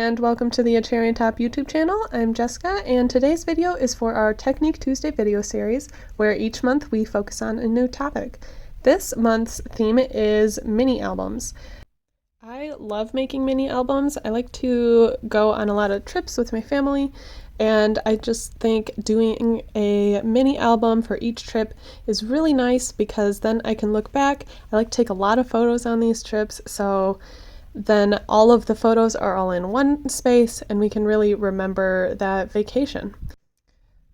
and welcome to the Cherry on Top YouTube channel. I'm Jessica, and today's video is for our Technique Tuesday video series, where each month we focus on a new topic. This month's theme is mini albums. I love making mini albums. I like to go on a lot of trips with my family, and I just think doing a mini album for each trip is really nice because then I can look back. I like to take a lot of photos on these trips, so then all of the photos are all in one space and we can really remember that vacation.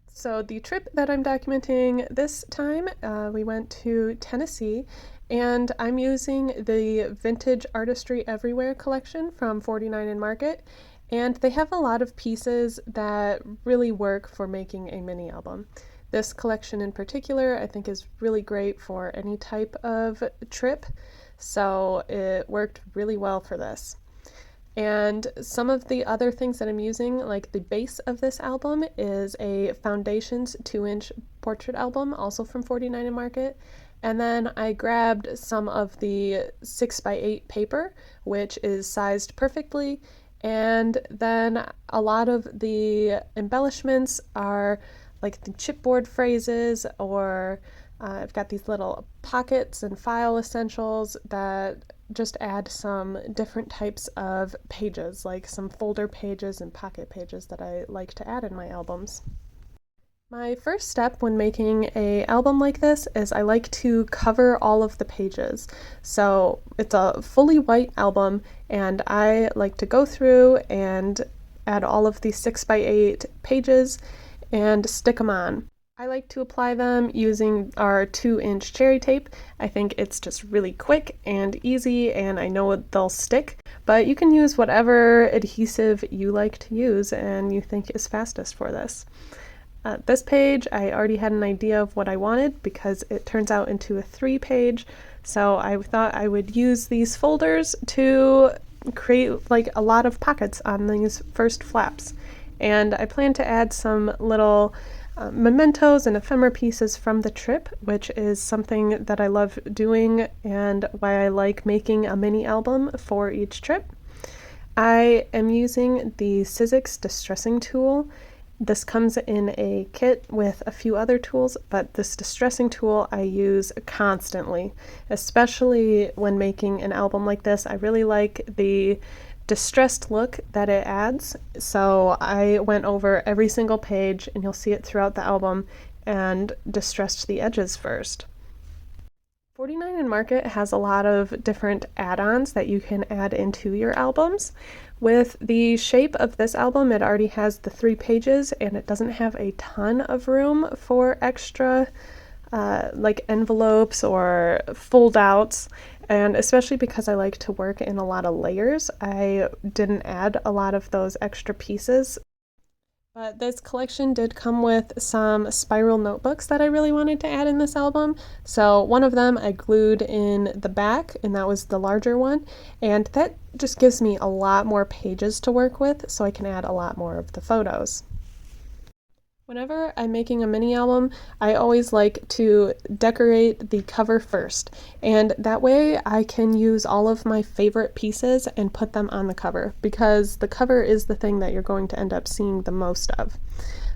So the trip that I'm documenting this time, we went to Tennessee, and I'm using the Vintage Artistry Everywhere collection from 49 and Market, and they have a lot of pieces that really work for making a mini album. This collection in particular I think is really great for any type of trip, so it worked really well for this. And some of the other things that I'm using, like the base of this album, is a Foundations 2-inch portrait album, also from 49 and Market. And then I grabbed some of the 6x8 paper, which is sized perfectly. And then a lot of the embellishments are like the chipboard phrases, or I've got these little pockets and file essentials that just add some different types of pages, like some folder pages and pocket pages that I like to add in my albums. My first step when making an album like this is I like to cover all of the pages. So it's a fully white album, and I like to go through and add all of these 6x8 pages and stick them on. I like to apply them using our 2-inch cherry tape. I think it's just really quick and easy, and I know they'll stick, but you can use whatever adhesive you like to use and you think is fastest for this. This page, I already had an idea of what I wanted because it turns out into a 3-page, so I thought I would use these folders to create like a lot of pockets on these first flaps. And I plan to add some little mementos and ephemera pieces from the trip, which is something that I love doing and why I like making a mini album for each trip. I am using the Sizzix distressing tool. This comes in a kit with a few other tools, but this distressing tool I use constantly, especially when making an album like this. I really like the distressed look that it adds, so I went over every single page, and you'll see it throughout the album, and distressed the edges first. 49 and Market has a lot of different add-ons that you can add into your albums. With the shape of this album, it already has the 3 pages, and it doesn't have a ton of room for extra like envelopes or fold outs, and especially because I like to work in a lot of layers, I didn't add a lot of those extra pieces. But this collection did come with some spiral notebooks that I really wanted to add in this album, so one of them I glued in the back, and that was the larger one, and that just gives me a lot more pages to work with, so I can add a lot more of the photos. Whenever I'm making a mini album, I always like to decorate the cover first, and that way I can use all of my favorite pieces and put them on the cover, because the cover is the thing that you're going to end up seeing the most of.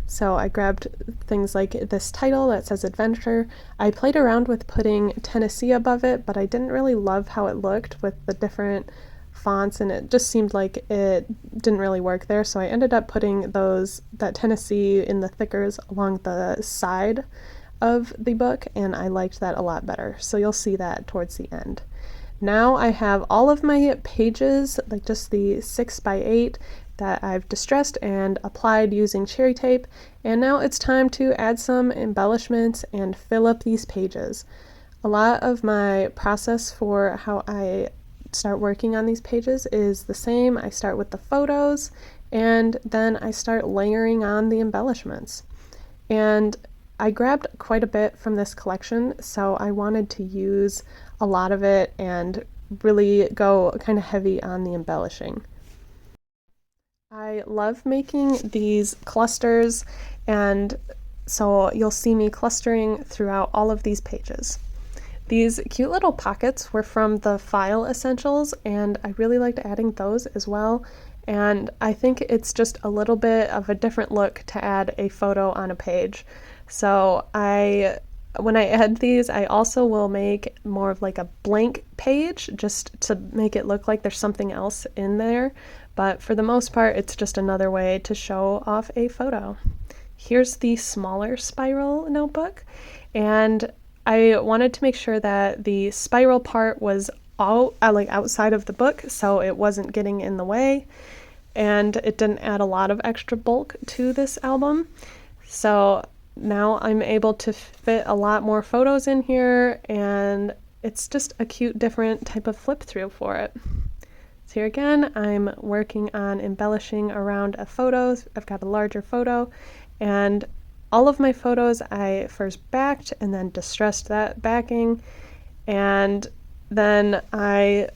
So I grabbed things like this title that says Adventure. I played around with putting Tennessee above it, but I didn't really love how it looked with the different fonts, and it just seemed like it didn't really work there, so I ended up putting that Tennessee in the thickers along the side of the book, and I liked that a lot better, so you'll see that towards the end. Now I have all of my pages, like just the 6x8 that I've distressed and applied using cherry tape, and now it's time to add some embellishments and fill up these pages. A lot of my process for how I start working on these pages is the same. I start with the photos, and then I start layering on the embellishments. And I grabbed quite a bit from this collection, so I wanted to use a lot of it and really go kind of heavy on the embellishing. I love making these clusters, and so you'll see me clustering throughout all of these pages. These cute little pockets were from the file essentials, and I really liked adding those as well. and I think it's just a little bit of a different look to add a photo on a page. So when I add these, I also will make more of like a blank page just to make it look like there's something else in there. But for the most part, it's just another way to show off a photo. Here's the smaller spiral notebook, and I wanted to make sure that the spiral part was outside of the book, so it wasn't getting in the way, and it didn't add a lot of extra bulk to this album. So now I'm able to fit a lot more photos in here, and it's just a cute different type of flip through for it. So here again, I'm working on embellishing around a photo. I've got a larger photo, and all of my photos I first backed and then distressed that backing, and then I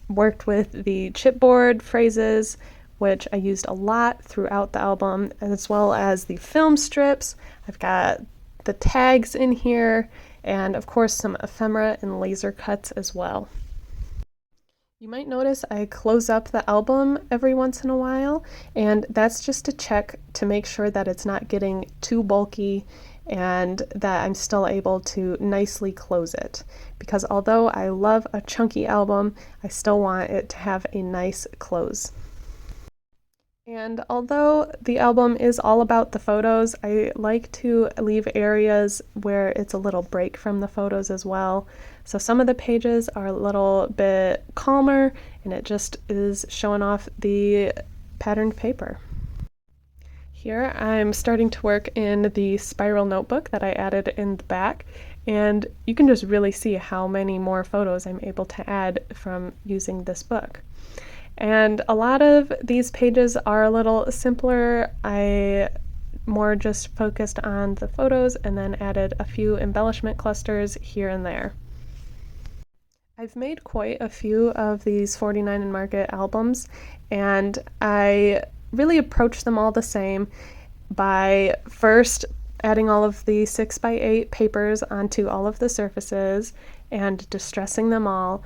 worked with the chipboard phrases, which I used a lot throughout the album, as well as the film strips. I've got the tags in here, and of course some ephemera and laser cuts as well. You might notice I close up the album every once in a while, and that's just to check to make sure that it's not getting too bulky and that I'm still able to nicely close it. Because although I love a chunky album, I still want it to have a nice close. And although the album is all about the photos, I like to leave areas where it's a little break from the photos as well. So some of the pages are a little bit calmer, and it just is showing off the patterned paper. Here I'm starting to work in the spiral notebook that I added in the back, and you can just really see how many more photos I'm able to add from using this book. And a lot of these pages are a little simpler. I more just focused on the photos and then added a few embellishment clusters here and there. I've made quite a few of these 49 and Market albums, and I really approach them all the same by first adding all of the 6x8 papers onto all of the surfaces and distressing them all.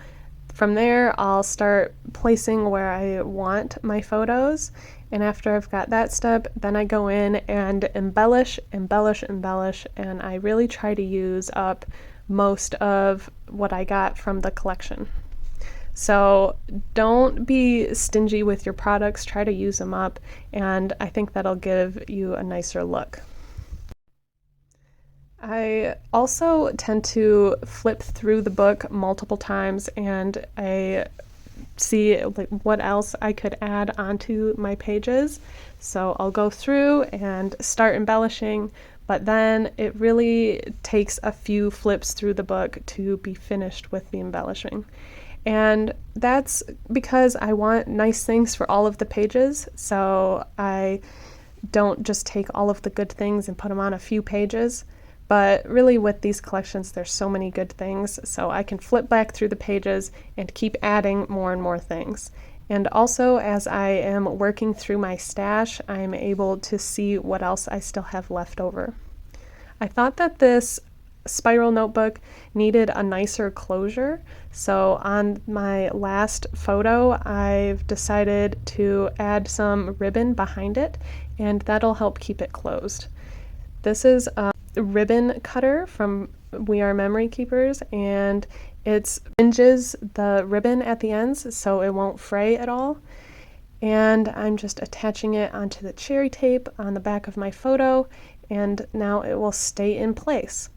From there, I'll start placing where I want my photos, and after I've got that step, then I go in and embellish, and I really try to use up most of what I got from the collection. So don't be stingy with your products, try to use them up, and I think that'll give you a nicer look. I also tend to flip through the book multiple times, and I see like what else I could add onto my pages. So I'll go through and start embellishing, but then it really takes a few flips through the book to be finished with the embellishing. And that's because I want nice things for all of the pages, so I don't just take all of the good things and put them on a few pages. But really with these collections, there's so many good things, so I can flip back through the pages and keep adding more and more things. And also, as I am working through my stash, I'm able to see what else I still have left over. I thought that this spiral notebook needed a nicer closure, so on my last photo, I've decided to add some ribbon behind it, and that'll help keep it closed. This is ribbon cutter from We Are Memory Keepers, and it hinges the ribbon at the ends so it won't fray at all. And I'm just attaching it onto the cherry tape on the back of my photo, and now it will stay in place.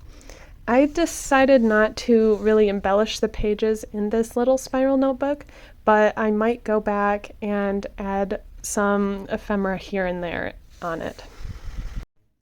I decided not to really embellish the pages in this little spiral notebook, but I might go back and add some ephemera here and there on it.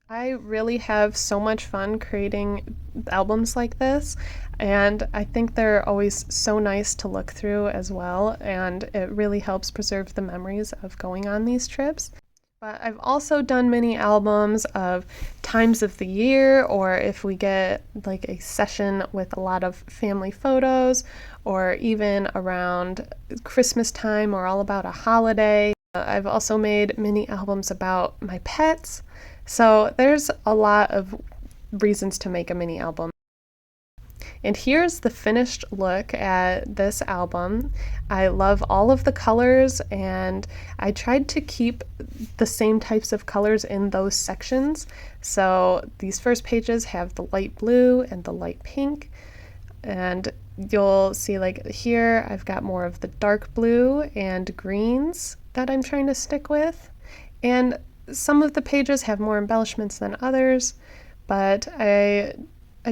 I really have so much fun creating albums like this, and I think they're always so nice to look through as well, and it really helps preserve the memories of going on these trips. But I've also done mini albums of times of the year, or if we get like a session with a lot of family photos, or even around Christmas time or all about a holiday. I've also made mini albums about my pets. So there's a lot of reasons to make a mini album. And here's the finished look at this album. I love all of the colors, and I tried to keep the same types of colors in those sections. So these first pages have the light blue and the light pink, and you'll see like here I've got more of the dark blue and greens that I'm trying to stick with. And some of the pages have more embellishments than others, but I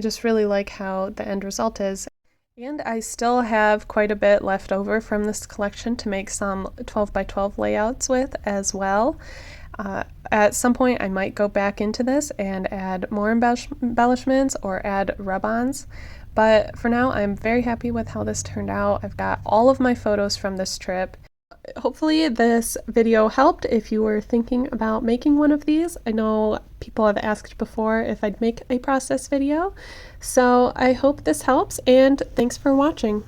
just really like how the end result is. And I still have quite a bit left over from this collection to make some 12 by 12 layouts with as well. At some point I might go back into this and add more embellishments or add rub-ons, but for now I'm very happy with how this turned out. I've got all of my photos from this trip. Hopefully this video helped if you were thinking about making one of these. I know people have asked before if I'd make a process video, so I hope this helps, and thanks for watching.